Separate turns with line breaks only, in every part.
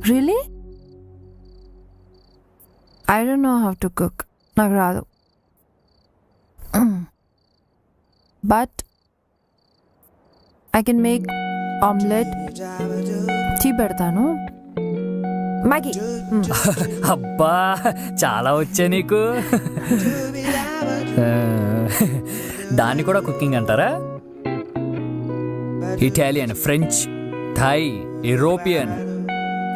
Really? I don't know how to cook. నాకు రాదు. But I can make omelette, tea పెడతాను, Maggi.
అబ్బా చాలా వచ్చా నీకు. దాన్ని కూడా కుకింగ్ అంటారా? Italian, French, Thai, European.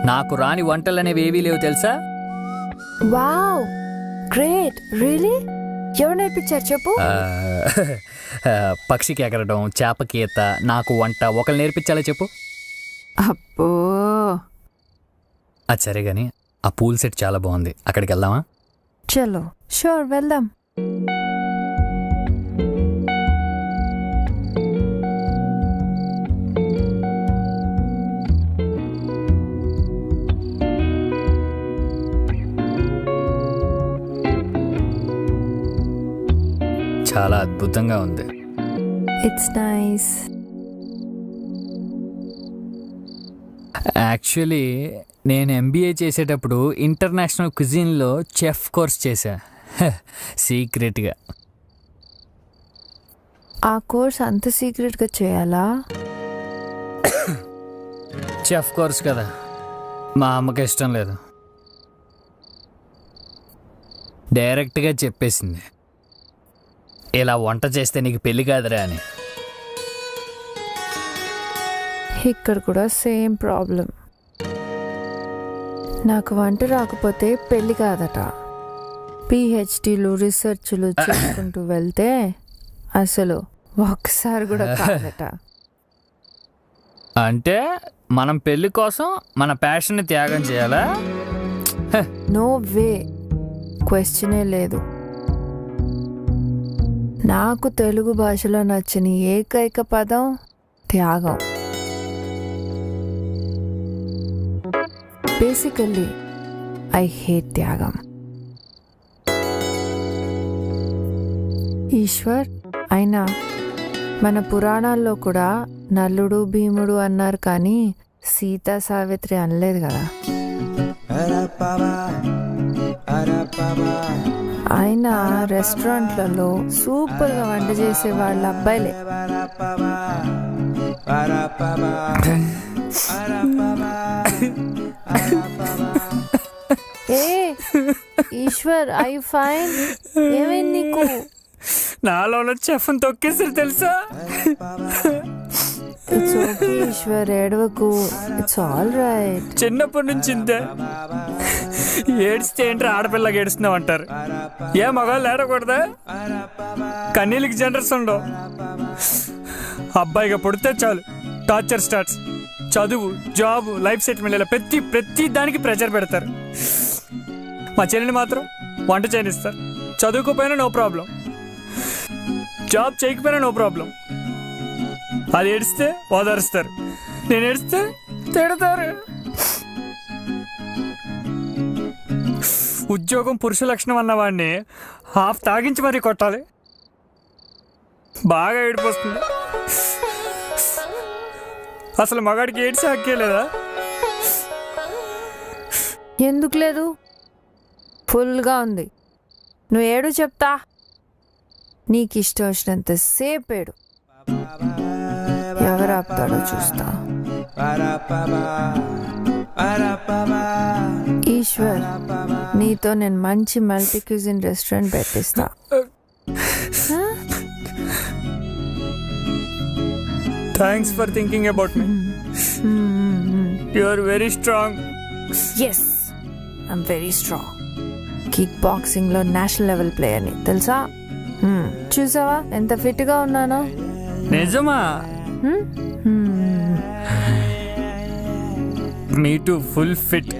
నాకు రాని వంటలు అనేవి ఏవీ లేవు తెలుసా?
Wow, great. రియలీ? ఎవరు నేర్పించారు చెప్పు?
పక్షికి ఎగరడం, చేపకి ఈత, నాకు వంట ఒకరు నేర్పించాలా చెప్పు?
అబ్బో,
అది సరే గాని ఆ పూల్ సెట్ చాలా బాగుంది, అక్కడికి వెళ్దామా?
చలో, షూర్, వెళ్దాం.
చాలా అద్భుతంగా ఉంది.
It's nice.
యాక్చువల్లీ నేను ఎంబీఏ చేసేటప్పుడు ఇంటర్నేషనల్ క్విజిన్లో చెఫ్ కోర్స్ చేశా, సీక్రెట్గా.
ఆ కోర్స్ అంత సీక్రెట్గా చేయాలా?
చెఫ్ కోర్స్ కదా, మా అమ్మకి ఇష్టం లేదు, డైరెక్ట్గా చెప్పేసింది, ఇలా వంట చేస్తే నీకు పెళ్ళి కాదురా అని.
ఇక్కడ కూడా సేమ్ ప్రాబ్లం. నాకు వంట రాకపోతే పెళ్ళి కాదట. పిహెచ్డీలు, రీసెర్చ్లు చేసుకుంటూ వెళ్తే అసలు ఒక్కసారి కూడా కాదట.
అంటే మనం పెళ్ళి కోసం మన ప్యాషన్ని త్యాగం చేయాలా?
నో వే, క్వశ్చనే లేదు. నాకు తెలుగు భాషలో నచ్చని ఏకైక పదం త్యాగం. బేసికల్లీ ఐ హేట్ త్యాగం. ఈశ్వర్, అయినా మన పురాణాల్లో కూడా నల్లుడు భీముడు అన్నారు, కానీ సీతా సావిత్రి అనలేదు కదా. ఆయన రెస్టారెంట్లలో సూపర్గా వంట చేసే వాళ్ళ అబ్బాయిలే. ఏ ఈశ్వర్, ఐ ఫైన్? ఏమైంది నీకు?
నాలో చెఫ్ని తొక్కేసారు తెలుసా?
ఇట్స్ ఓకే ఈశ్వర్, ఏడవకు, ఇట్స్ ఆల్ రైట్.
చిన్నప్పటి నుంచి ఇంతే, ఏడిస్తే ఏంట్రా ఆడపిల్లకి ఏడుస్తున్నావు అంటారు. ఏ మగాళ్ళు ఏడకూడదా? కన్నీళ్ళకి జనరస్ ఉండవు. అబ్బాయిగా పుడితే చాలు టార్చర్ స్టార్ట్స్. చదువు, జాబ్, లైఫ్ సెటిల్మెంట్, ఇలా ప్రతి దానికి ప్రెషర్ పెడతారు. మా చెల్లిని మాత్రం వంట చేయనిస్తారు. చదువుకోపోయినా నో ప్రాబ్లం, జాబ్ చేయకపోయినా నో ప్రాబ్లం. అది ఏడిస్తే ఓదారుస్తారు, నేను ఏడిస్తే తిడతారు. ఉద్యోగం పురుష లక్షణం అన్నవాడిని హాఫ్ తాగించి మరీ కొట్టాలి. బాగా ఏడిపోతుంది. అసలు మగాడికి ఏడ్చి హక్కే లేదా?
ఎందుకు లేదు? ఫుల్గా ఉంది. నువ్వు ఏడు చెప్తా. నీకు ఇష్టం వచ్చినంత సేపు ఏడు. ఎవరు ఆపుతాడో చూస్తా. ఈశ్వర్, నీతో నేను మంచి మల్టీ క్యూజిన్ రెస్టారెంట్ పెట్టిస్తా.
Thanks for thinking about me. You are very strong.
Yes, I'm very strong. Kick బాక్సింగ్లో నేషనల్ లెవెల్ ప్లేయర్ని తెలుసా? చూసావా ఎంత ఫిట్గా ఉన్నానో?
నిజమా? Me too full fit.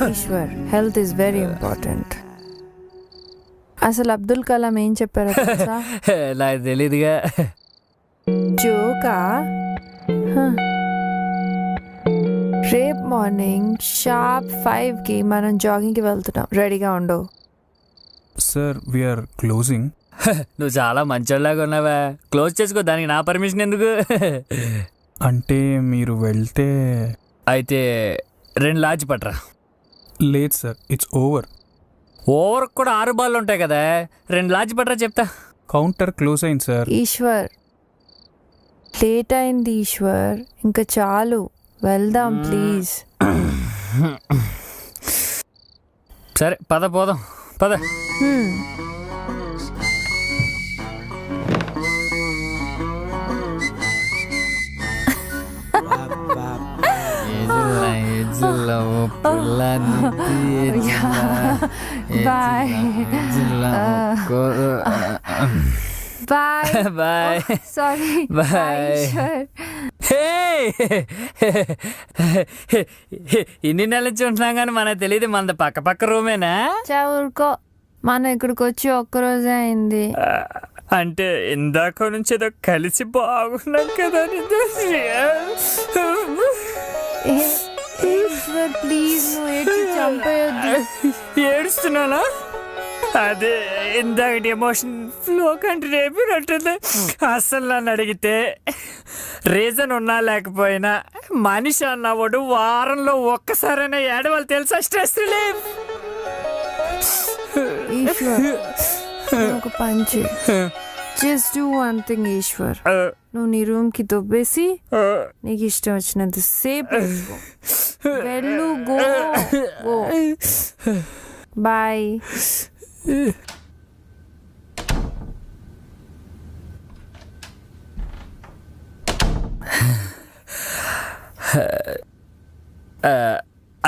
Eshwar, health is very important. అసలు అబ్దుల్ కలాం ఏం చెప్పారో తెలుసా?
నాకు తెలీదుగా.
జోకా? రేపు మార్నింగ్ షార్ప్ 5కి మనం జాగింగ్కి వెళ్తున్నాం. రెడీగా ఉండవు.
Sir, we're closing.
నువ్వు చాలా మంచోళ్ళలాగా ఉన్నావా. క్లోజ్ చేసుకో, దానికి నా పర్మిషన్ ఎందుకు?
అంటే మీరు వెళ్తే
అయితే 2 లాడ్జ్ పట్రా.
లేదు సార్, ఇట్స్ ఓవర్.
ఓవర్కి కూడా 6 బాళ్ళు ఉంటాయి కదా. 2 లాడ్జ్ పట్రా చెప్తా.
కౌంటర్ క్లోజ్ అయింది సార్.
ఈశ్వర్, లేట్ అయింది ఈశ్వర్, ఇంకా చాలు, వెళ్దాం ప్లీజ్.
సరే పద, పోదాం పద.
Bye bye
bye
sorry
bye.
Eshwar.
ఇన్ని నెలల నుంచి ఉంటున్నాం కానీ మనకు తెలియదు మనది పక్క పక్క రూమేనా?
ఊరుకో, మనం ఇక్కడికి వచ్చి ఒక్కరోజే అయింది.
అంటే ఇందాక నుంచి ఏదో కలిసి బాగున్నాం కదా.
ఈశ్వర్ ప్లీజ్, నువ్వు ఏడ్చి చంపేయొద్దు.
ఏడుస్తున్నానా? అదే ఇందాక ఎమోషన్ ఫ్లో కంటే రేపినట్టుంది. అసలు నన్ను అడిగితే రీజన్ ఉన్నా లేకపోయినా మనిషి అన్నవాడు వారంలో ఒక్కసారైనా ఏడవాలి తెలుసా? Stress relief.
ఈశ్వర్, ఒక పంచి, just do one thing Eshwar. నువ్వు నీ రూమ్ కి దొబ్బేసి నీకు ఇష్టం వచ్చినంత సేపు వెళ్ళు. Go go. బాయ్.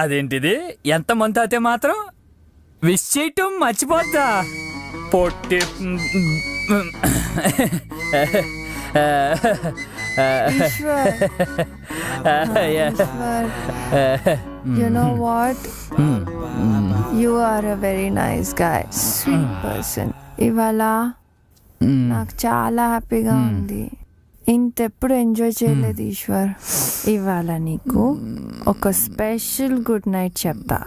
అదేంటిది, ఎంత మంత్ అయితే మాత్రం విష్ చేయటం మర్చిపోద్దా? పొట్టి
Eshwar, you know what? You are a very nice guy, sweet person. ఇవాళ నాకు చాలా హ్యాపీగా ఉంది. ఇంతెప్పుడు ఎంజాయ్ చేయలేదు ఈశ్వర్. ఇవాళ నీకు ఒక స్పెషల్ గుడ్ నైట్ చెప్తా.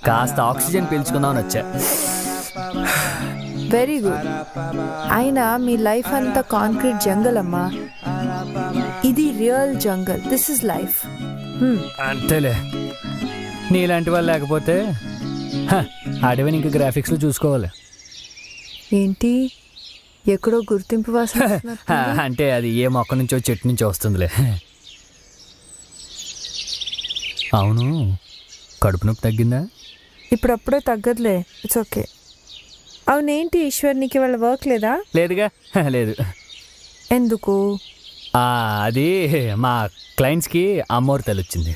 కాస్త ఆక్సిజన్ పీల్చుకుందామని వచ్చా.
Very good. అయినా మీ లైఫ్ అంతా కాంక్రీట్ జంగల్ అమ్మా. ఇది real jungle. This is life.
అంతేలే, నీలాంటి వాళ్ళు లేకపోతే అడవిని ఇంకా గ్రాఫిక్స్లో చూసుకోవాలి.
ఏంటి ఎక్కడో గుర్తింపు వాసన వస్తున్నట్టుంది.
అంటే అది ఏ మొక్క నుంచో చెట్టు నుంచో వస్తుందిలే. అవును, కడుపు నొప్పి తగ్గిందా?
ఇప్పుడప్పుడే తగ్గదులే. It's okay. అవునేంటి ఈశ్వర్, నీకు ఇవాళ వర్క్ లేదా?
లేదుగా. లేదు.
ఎందుకు?
అది మా క్లయింట్స్కి అమ్మోరు తల్లి వచ్చింది.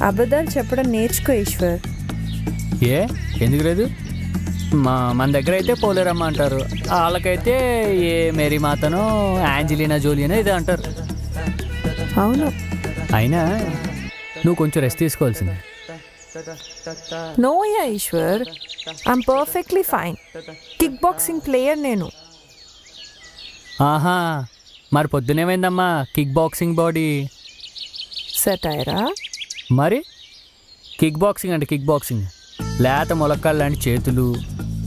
అబద్ధాలు చెప్పడం నేర్చుకో ఈశ్వర్.
ఎందుకు లేదు? మన దగ్గర అయితే పోలేరమ్మ అంటారు, వాళ్ళకైతే ఏ మేరీ మాతనో యాంజలీనా జోలియనో ఇదే అంటారు.
అవును.
అయినా నువ్వు కొంచెం రెస్ట్ తీసుకోవాల్సిందే.
No yeah Eshwar, I'm perfectly fine. Kick boxing player నేను.
ఆహా, మరి పొద్దునేమైందమ్మా కిక్ బాక్సింగ్ బాడీ?
సెటైరా?
మరి కిక్ బాక్సింగ్ అంటే కిక్ బాక్సింగ్ లేత మొలక్కాలు లాంటి చేతులు,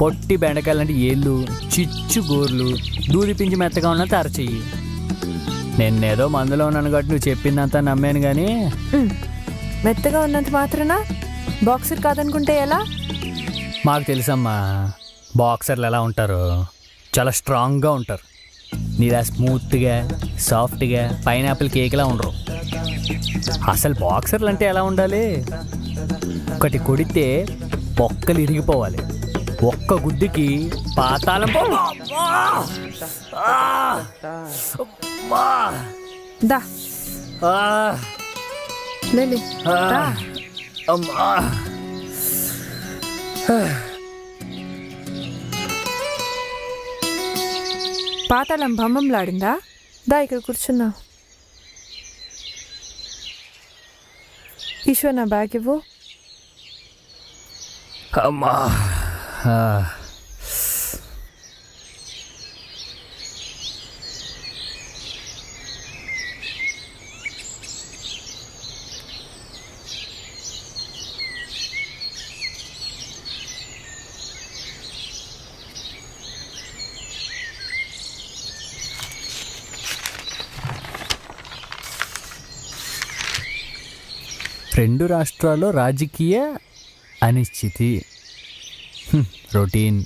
పొట్టి బెండకాయలు లాంటి ఏళ్ళు, చిచ్చు గోర్లు, దూది పించి మెత్తగా ఉన్నంత అరచెయ్యి. నేనేదో మందులో ఉన్నాను కాబట్టి నువ్వు చెప్పిందంతా నమ్మాను కానీ
మెత్తగా ఉన్నంత మాత్రాన బాక్సర్ కాదనుకుంటే ఎలా?
మాకు తెలుసమ్మా బాక్సర్లు ఎలా ఉంటారో. చాలా స్ట్రాంగ్గా ఉంటారు. నీలా స్మూత్గా సాఫ్ట్గా పైనాపిల్ కేక్లా ఉండరు. అసలు బాక్సర్లు అంటే ఎలా ఉండాలి? ఒకటి కొడితే పొక్కలు ఇరిగిపోవాలి. ఒక్క గుద్దుకి పాతాళం.
దా లేలే, దా.
అమ్మా,
పాతాళం భంబంలాడిందా? దా ఇక్కడ కూర్చున్నా. ఈశ్వర్ నా బ్యాగ్ ఇవ్వు.
అమ్మా. 2 రాష్ట్రాల్లో రాజకీయ అనిశ్చితి. రొటీన్.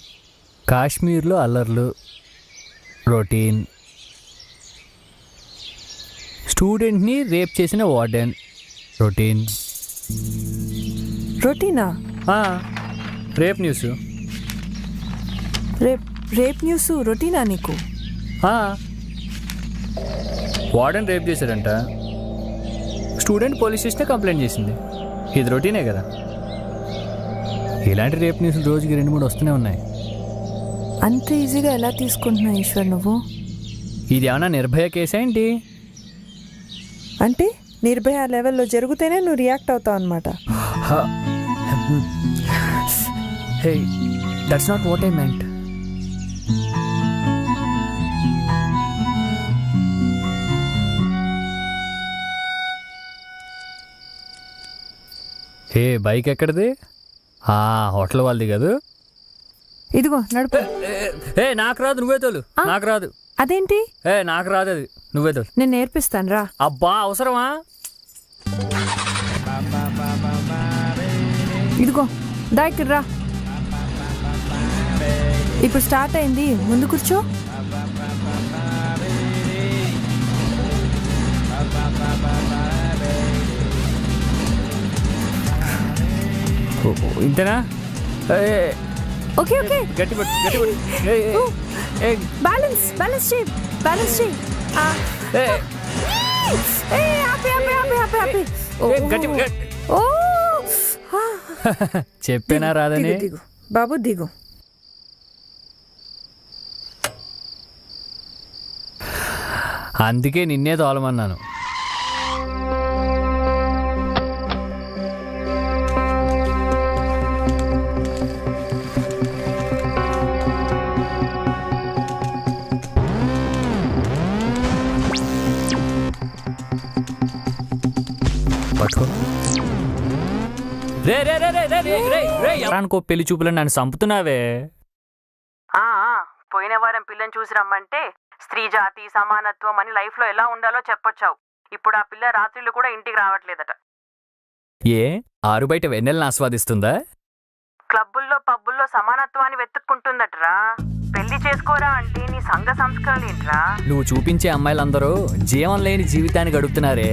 కాశ్మీర్లో అల్లర్లు. రొటీన్. స్టూడెంట్ని రేప్ చేసిన వార్డెన్. రొటీన్.
రొటీనా?
Rape news.
రేప్ న్యూస్ రొటీనా నీకు?
వార్డెన్ రేప్ చేశాడంట. స్టూడెంట్ పోలీస్ స్టేషన్ కంప్లైంట్ చేసింది. ఇది రొటీనే కదా. ఇలాంటి రేప్ న్యూస్లు రోజుకి 2-3 వస్తూనే ఉన్నాయి.
అంత ఈజీగా ఎలా తీసుకుంటున్నావు ఈశ్వర్ నువ్వు?
ఇది ఏమన్నా నిర్భయ కేసా ఏంటి?
అంటే నిర్భయ లెవెల్లో జరిగితేనే నువ్వు రియాక్ట్ అవుతావు అనమాట.
Hey, that's not what I meant. Hey, bike ఎక్కడిది? హోటల్ వాళ్ళది కాదు.
ఇదిగో నడుపు.
నాకు రాదు, నువ్వే తోలు. నాకు రాదు.
అదేంటి?
నాకు రాదు, అది నువ్వే తోలు.
నేను నేర్పిస్తాను రా.
అబ్బా, అవసరమా?
ఇదిగో దా ఇక్కడ రా. ఇప్పుడు స్టార్ట్ అయింది, ముందు కూర్చో.
ఇంతేనా?
Okay okay.
గట్టి పట్టు.
బ్యాలెన్స్ చేయి, బ్యాలెన్స్ చేయి.
చెప్పేనా రాదని?
దిగు బాబు, దిగు.
అందుకే నిన్నే తోలమన్నాను. పట్టుకో. రే రే రే రే రే రే రే రే ఎవరానికో పెళ్లి చూపులని నన్ను చంపుతున్నావే.
పోయిన వారం పిల్లని చూసి రమ్మంటే స్త్రీ జాతి సమానత్వం అని లైఫ్ లో ఎలా ఉండాలో చెప్పొచ్చావు. ఇప్పుడు ఆ పిల్ల రాత్రిళ్ళు కూడా ఇంటికి రావట్లేదట.
ఏ ఆరు బయట వెన్నెలను ఆస్వాదిస్తుందా?
క్లబ్బుల్లో పబ్బుల్లో సమానత్వాన్ని వెతుక్కుంటుందట్రా. పెళ్లి చేసుకోరా అంటే నీ సంఘ సంస్కరణలు ఏంట్రా?
నువ్వు చూపించే అమ్మాయిలందరూ జీవం లేని జీవితాన్ని గడుపుతున్నారే.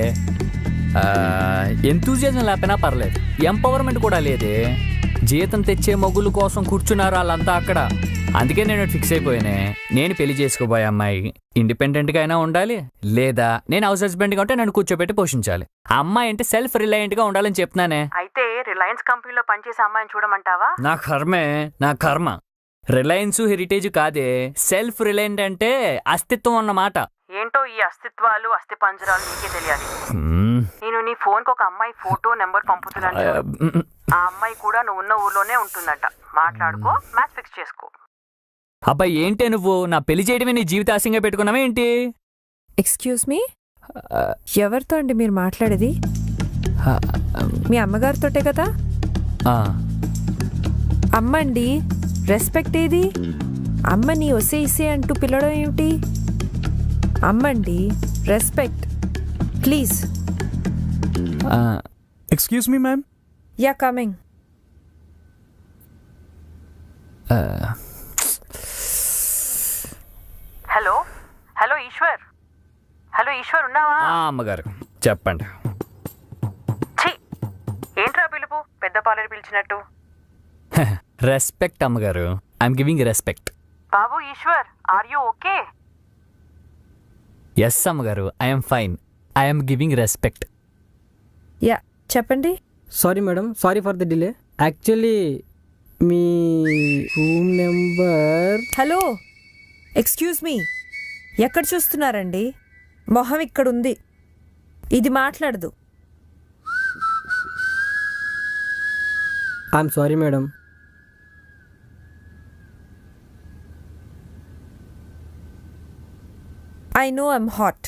ఎంతూజియాజం లేకపోయినా పర్లేదు, ఎంపవర్మెంట్ కూడా లేదే. జీతం తెచ్చే మొగుల కోసం కూర్చున్నారు వాళ్ళంతా అక్కడ. అందుకే నేను ఫిక్స్ అయిపోయానే, నేను పెళ్లి చేసుకోబోయే అమ్మాయి ఇండిపెండెంట్గా అయినా ఉండాలి, లేదా నేను హౌస్ హస్బెండ్గా ఉంటే నన్ను కూర్చోబెట్టి పోషించాలి. ఆ అమ్మాయి అంటే సెల్ఫ్ రిలయంట్గా ఉండాలని చెప్తున్నానే.
అయితే రిలయన్స్ కంపెనీలో పనిచేసే అమ్మాయిని చూడమంటావా?
నా కర్మే, నా కర్మ. రిలయన్స్ హెరిటేజ్ కాదే, సెల్ఫ్ రిలయంట్ అంటే అస్తిత్వం అన్నమాట.
ఏంటో ఈ అస్తిత్వాలు అస్థి పంజరాలు నీకే తెలియాలి. నేను నీ ఫోన్కి ఒక అమ్మాయి ఫోటో నెంబర్ పంపుతున్నాను. ఆ అమ్మాయి కూడా నువ్వు ఉన్న ఊర్లోనే ఉంటుందంట. మాట్లాడుకో, మ్యాచ్ ఫిక్స్ చేసుకో.
అబ్బాయి ఏంటే నువ్వు నా పెళ్లి చేయడమే నీ జీవిత ఆశంగా పెట్టుకున్నావా ఏంటి?
ఎక్స్క్యూజ్ మీ, ఎవరితో అండి మీరు మాట్లాడేది? మీ అమ్మగారితోటే కదా? అమ్మండి, రెస్పెక్ట్ ఏది? అమ్మని ఒసే ఇసే అంటూ పిలవడం ఏమిటి? అమ్మండి, respect please.
Excuse me ma'am.
Ya coming.
Hello hello Eshwar, hello Eshwar ఉన్నావా?
అమ్మగారు చెప్పండి.
ఛీ, ఏంట్రా పిలుపు పెద్ద పాలేరు పిలిచినట్టు?
రెస్పెక్ట్ అమ్మగారు, ఐఎమ్ గివింగ్ రెస్పెక్ట్.
బాబు Eshwar, are you okay?
Yes అమ్మగారు, I'm fine, I'm giving respect.
Ya చెప్పండి.
Sorry madam, sorry for the delay. Actually మీ room number.
Hello excuse me, ఎక్కడ చూస్తున్నారండి? మొహం ఇక్కడుంది, ఇది మాట్లాడదు.
I'm sorry madam.
I know I'm hot.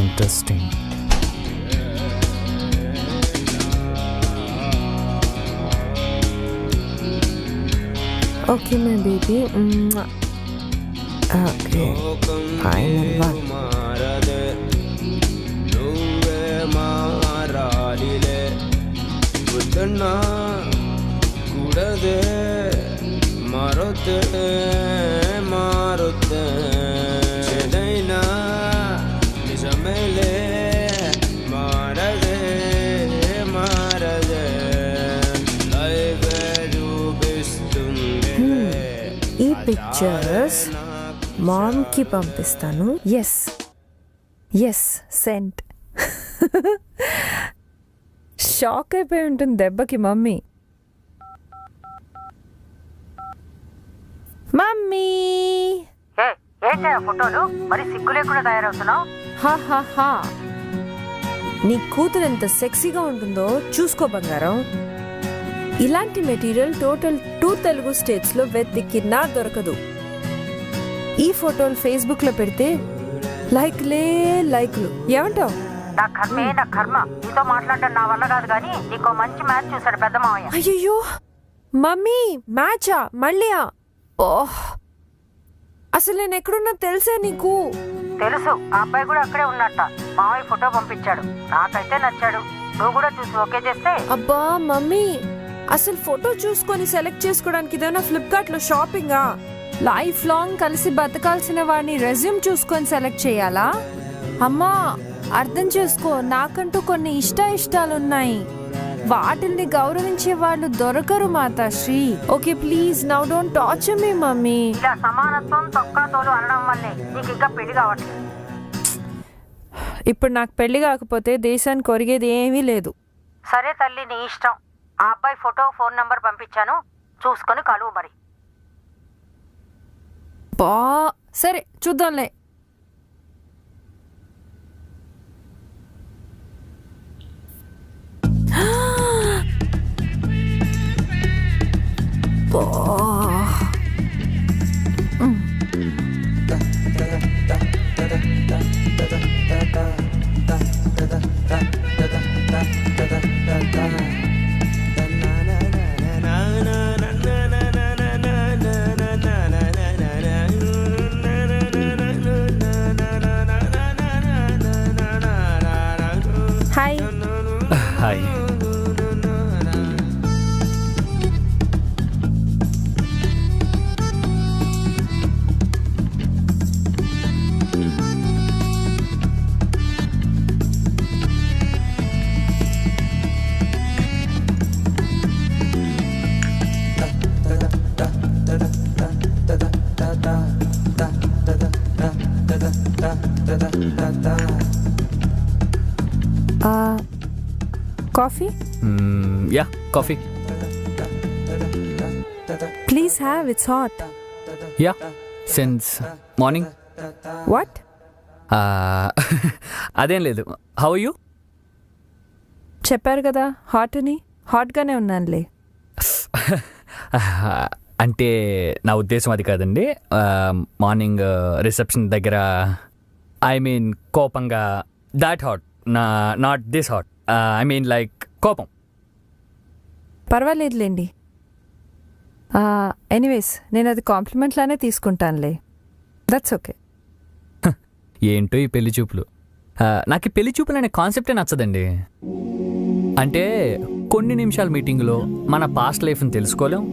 Interesting.
Okay, my baby. Okay, final one. ఈ pictures మామ్కి పంపిస్తాను. Yes yes cent. షాక్ అయిపోయి ఉంటుంది దెబ్బకి మమ్మీ. మమ్మీ
ఏంటా ఫోటోలు మరి సిగ్గు లేకుండా తయారవుతున్నావు?
హా, నీ కూతురు ఎంత సెక్సీగా ఉంటుందో చూసుకో బంగారం. ఇలాంటి మెటీరియల్ టోటల్ 2 తెలుగు స్టేట్స్లో వెతికినా దొరకదు. ఈ ఫోటోలు ఫేస్బుక్లో పెడితే లైక్లు ఏమంటావు?
నా కర్మే నా కర్మ, నీతో మాట్లాడడం నా వల్ల కాదు, కానీ నీకో మంచి మ్యాచ్ చూసాడు పెద్ద మావయ్య.
అయ్యో మమ్మీ, మ్యాచా మళ్ళీయా? ఓహ్, అసలు నేను ఎక్కడున్నా తెలుసా నీకు?
తెలుసు, ఆ అబ్బాయి కూడా అక్కడే ఉన్నట్ట. మావయ్య ఫోటో పంపించాడు, నాకైతే నచ్చాడు. నువ్వు కూడా చూసి ఓకే చేస్తే.
అబ్బా మమ్మీ, అసలు ఫోటో చూసుకొని సెలెక్ట్ చేసుకోవడానికి ఇదేనా ఫ్లిప్కార్ట్లో షాపింగా? లైఫ్ లాంగ్ కలిసి బతకాల్సిన వాడిని రెజ్యూమ్ చూసుకొని సెలెక్ట్ చేయాలా? అమ్మా అర్థం చేసుకో, నాకంటూ కొన్ని ఇష్టాలున్నాయి, వాటిని గౌరవించే వాళ్ళు దొరకరు Matasri. Okay please now don't torture me mummy.
ఇలా సమానత్వం తొక్కా తోలు అనడం వల్లే నీకు ఇంకా పెళ్లి కావట్లేదు.
ఇప్పుడు నాకు పెళ్లి కాకపోతే దేశానికి ఒరిగేది ఏమీ లేదు.
సరే తల్లి, నీ ఇష్టం. ఆ అబ్బాయి ఫోటో ఫోన్ నంబర్ పంపించాను, చూసుకొని కలువు మరి.
బా సరే చూద్దాంలే. బా coffee
yeah coffee.
Please have, it's hot.
Yeah since morning.
What?
అదేం లేదు. How you?
చెప్పారు కదా హాట్ అని. హాట్గానే ఉన్నానులే.
అంటే నా ఉద్దేశం అది కాదండి. మార్నింగ్ రిసెప్షన్ దగ్గర ఐ మీన్ కోపంగా, that hot, not this hot. I mean like కోపం.
పర్వాలేదులేండి. ఎనీవేస్ నేను అది కాంప్లిమెంట్ లానే తీసుకుంటానులే. That's okay.
ఏంటో ఈ పెళ్లి చూపులు. నాకు ఈ పెళ్లి చూపులు అనే కాన్సెప్టే నచ్చదండి. అంటే కొన్ని నిమిషాల మీటింగ్లో మన పాస్ట్ లైఫ్ని తెలుసుకోలేం,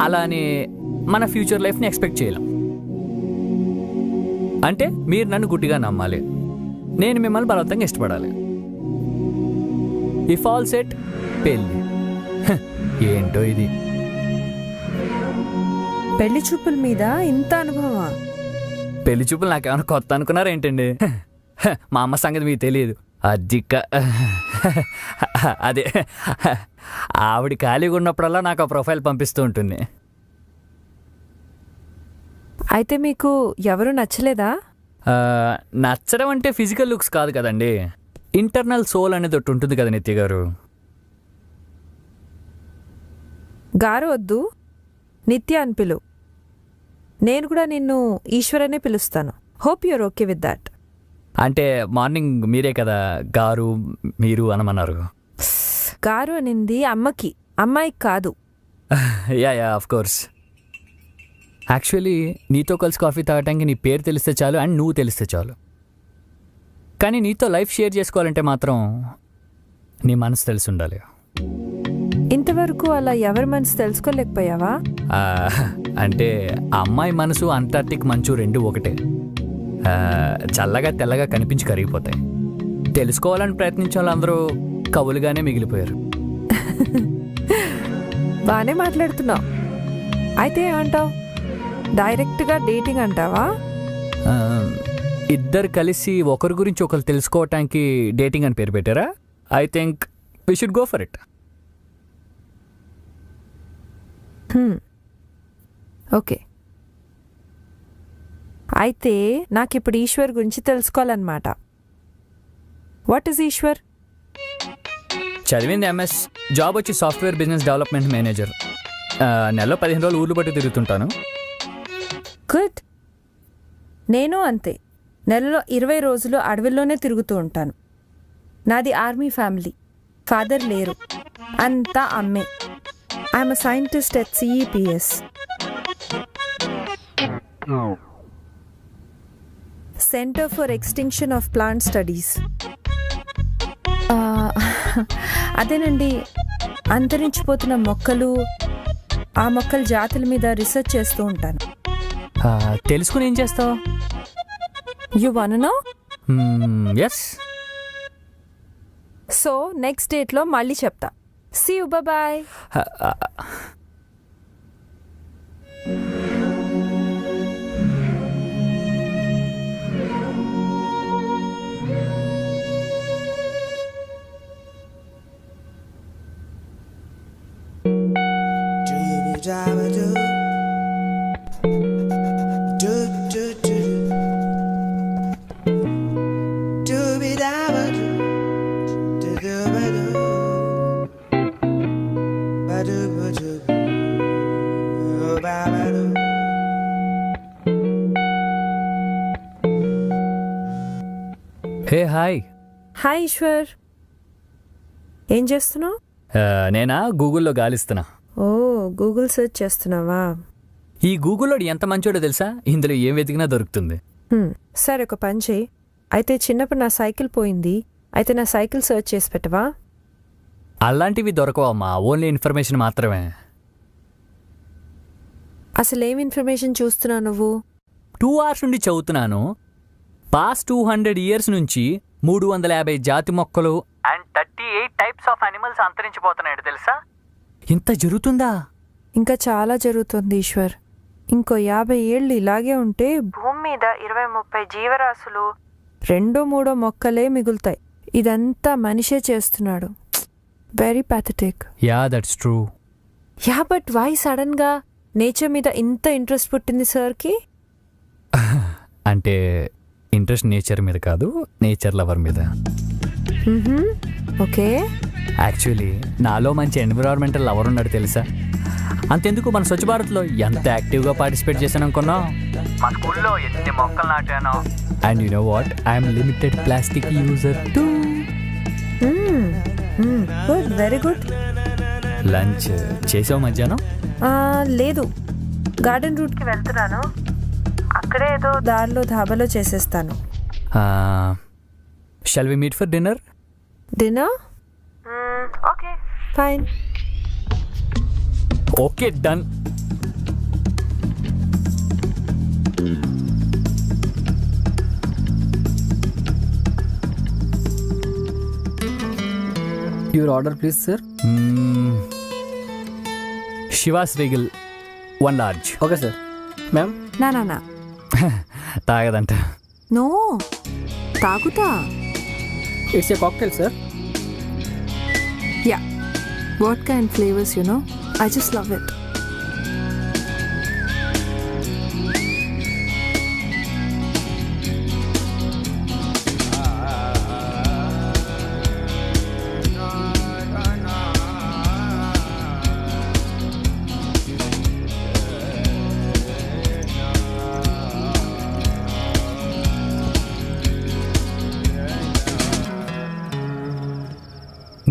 అలానే మన ఫ్యూచర్ లైఫ్ని ఎక్స్పెక్ట్ చేయలేం. అంటే మీరు నన్ను గుడ్డిగా నమ్మాలి, నేను మిమ్మల్ని బలవంతంగా ఇష్టపడాలి. ఇఫ్ ఆల్ సెట్ పెళ్ళి. ఏంటో ఇది.
పెళ్లి చూపుల మీద ఇంత అనుభవమా?
పెళ్లి చూపులు నాకేమైనా కొత్త అనుకున్నారా ఏంటండి? మా అమ్మ సంగతి మీకు తెలియదు. అదిక్క అదే ఆవిడ ఖాళీగా ఉన్నప్పుడల్లా నాకు ఆ ప్రొఫైల్ పంపిస్తూ ఉంటుంది.
అయితే మీకు ఎవరు నచ్చలేదా?
నచ్చడం అంటే ఫిజికల్ లుక్స్ కాదు కదండి, ఇంటర్నల్ సోల్ అనేది ఒకటి ఉంటుంది కదా నిత్య గారు.
గారు వద్దు, నిత్య అని పిలు. నేను కూడా నిన్ను ఈశ్వరనే పిలుస్తాను. Hope your okay with that.
అంటే మార్నింగ్ మీరే కదా గారు మీరు అనమన్నారు.
గారు అనింది అమ్మకి, అమ్మాయికి కాదు.
Yeah yeah of course. Actually నీతో కలిసి కాఫీ తాగటానికి నీ పేరు తెలిస్తే చాలు, అండ్ నువ్వు తెలిస్తే చాలు. కానీ నీతో లైఫ్ షేర్ చేసుకోవాలంటే మాత్రం నీ మనసు తెలిసి ఉండాలి.
ఇంతవరకు అలా ఎవరి మనసు తెలుసుకోలేకపోయావా?
అంటే ఆ అమ్మాయి మనసు అంటార్టిక్ మంచు రెండు ఒకటే. చల్లగా తెల్లగా కనిపించి కరిగిపోతాయి. తెలుసుకోవాలని ప్రయత్నించే వాళ్ళందరూ కవులుగానే మిగిలిపోయారు.
బాగానే మాట్లాడుతున్నావు. అయితే ఏమంటావు? డైరెక్ట్గా డేటింగ్ అంటావా?
ఇద్దరు కలిసి ఒకరి గురించి ఒకరు తెలుసుకోవటానికి డేటింగ్ అని పేరు పెట్టారా? I think we should go for it.
Okay. అయితే నాకు ఇప్పుడు ఈశ్వర్ గురించి తెలుసుకోవాలన్నమాట. What is Eshwar?
చదివింది ఎంఎస్, జాబ్ వచ్చి సాఫ్ట్వేర్ బిజినెస్ డెవలప్మెంట్ మేనేజర్. నెలలో 15 రోజులు ఊర్లు బట్టి తిరుగుతుంటాను.
గుడ్. నేను అంతే, నెలలో 20 రోజులు అడవిలోనే తిరుగుతూ ఉంటాను. నాది ఆర్మీ ఫ్యామిలీ. ఫాదర్ లేరు, అంతా అమ్మే. I'm a scientist at CEPS. Centre for extinction of plant studies. అదేనండి, అంతరించిపోతున్న మొక్కలు, ఆ మొక్కల జాతుల మీద రీసెర్చ్ చేస్తూ ఉంటాను.
తెలుసుకుని ఏం చేస్తావు?
You want to know?
Yes.
So next డేట్లో మళ్ళీ చెప్తా. See you, bye.
Hey hi.
Hi Eshwar, ఏం చేస్తున్నావు?
నేనా గూగుల్లో గాలిస్తున్నా.
ఓ, గూగుల్ సెర్చ్ చేస్తున్నావా?
ఈ గూగుల్లో ఎంత మంచోడో తెలుసా, ఇందులో ఏం వెతికినా దొరుకుతుంది.
సరే, ఒక పని చేయి. అయితే చిన్నప్పుడు నా సైకిల్ పోయింది, అయితే నా సైకిల్ సెర్చ్ చేసి పెట్టవా?
అలాంటివి దొరకవమ్మా, ఓన్లీ ఇన్ఫర్మేషన్ మాత్రమే.
అసలు ఏం ఇన్ఫర్మేషన్ చూస్తున్నావు నువ్వు?
2 hours నుండి చదువుతున్నాను. పాస్ట్ 200 years నుంచి 350 జాతి మొక్కలు అండ్ 38 types ఆఫ్ అనిమల్స్ అంతరించిపోతున్నాయి తెలుసా? ఇంత జరుగుతుందా?
ఇంకా చాలా జరుగుతుంది ఈశ్వర్. ఇంకో 50 ఏళ్ళు ఇలాగే ఉంటే భూమి మీద 20-30 జీవరాశులు 2-3 మొక్కలే మిగులుతాయి. ఇదంతా మనిషే చేస్తున్నాడు. Very pathetic.
Yeah that's true.
Yeah but why sudden గా నేచర్ మీద ఇంత ఇంట్రెస్ట్ పుట్టింది సార్కి?
అంటే ఇంట్రెస్ట్ నేచర్ మీద కాదు, నేచర్ లవర్ మీద.
ఓకే.
యాక్చువల్లీ నాలో మంచి ఎన్విరాన్మెంటల్ లవర్ ఉన్నాడు తెలుసా. అంతెందుకు మన స్వచ్ఛ భారత్లో ఎంత యాక్టివ్గా పార్టిసిపేట్ చేశాను అనుకున్నా. మా స్కూల్లో ఎన్ని మొక్కలు నాటానో. And you know what, I'm limited plastic user too.
Good, very good.
Lunch చేసావు మధ్యాహ్నం?
లేదు, గార్డెన్ రూట్కి వెళ్తున్నాను. అక్కడే ఏదో దారిలో ధాబాలో చేసేస్తాను.
Shall we meet for dinner?
Dinner? Okay, fine.
Okay, done.
Your order please sir.
Chivas Regal 1 large.
Okay sir. Ma'am?
నా
తాగదంట.
నో, తాగుతా.
It's a cocktail sir.
Yeah, vodka and flavours, you know, I just love it.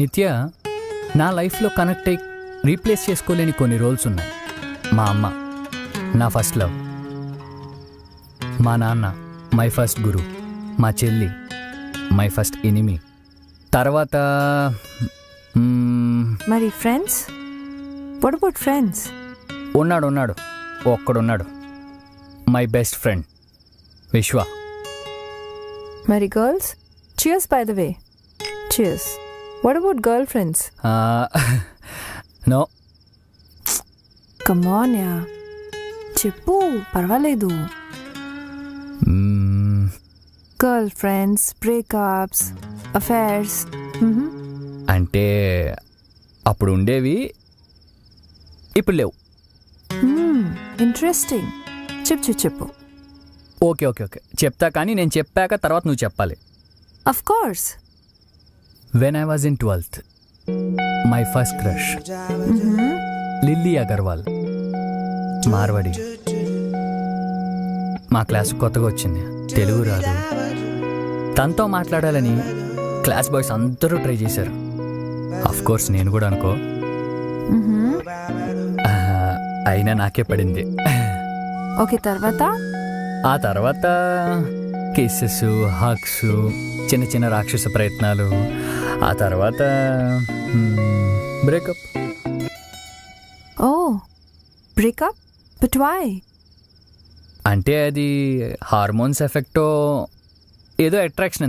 Nitya, నా లైఫ్లో connect అయ్యి replace చేసుకోలేని కొన్ని roles ఉన్నాయి. మా అమ్మ నా ఫస్ట్ లవ్, మా నాన్న మై ఫస్ట్ గురు, మా చెల్లి మై ఫస్ట్ ఎనిమీ. తర్వాత
మరి ఫ్రెండ్స్? What about friends?
ఉన్నాడు ఒక్కడున్నాడు, మై బెస్ట్ ఫ్రెండ్ విశ్వ.
మరి girls? Cheers, by the way. Cheers. What about girlfriends?
No.
Come on, yeah. చెప్పు, పర్వాలేదు. Girlfriends, breakups, affairs.
అంటే అప్పుడు ఉండేవి, ఇప్పుడు లేవు.
Interesting. చెప్పు.
ఓకే చెప్తా, కానీ నేను చెప్పాక తర్వాత నువ్వు చెప్పాలి.
Of course.
When I was in 12th, my first crush, Lily Agarwal, Marwadi. మా క్లాస్ కొత్తగా వచ్చింది, తెలుగు రాదు. తనతో మాట్లాడాలని క్లాస్ బాయ్స్ అందరూ ట్రై చేశారు. అఫ్ కోర్స్ నేను కూడా అనుకో. అయినా నాకే పడింది.
ఓకే, తర్వాత?
ఆ తర్వాత కిస్సెస్, హగ్స్, చిన్న చిన్న రాక్షస ప్రయత్నాలు. ఆ తర్వాత బ్రేకప్.
ఓ, బ్రేకప్? But why?
అంటే అది హార్మోన్స్ ఎఫెక్టో ఏదో అట్రాక్షన్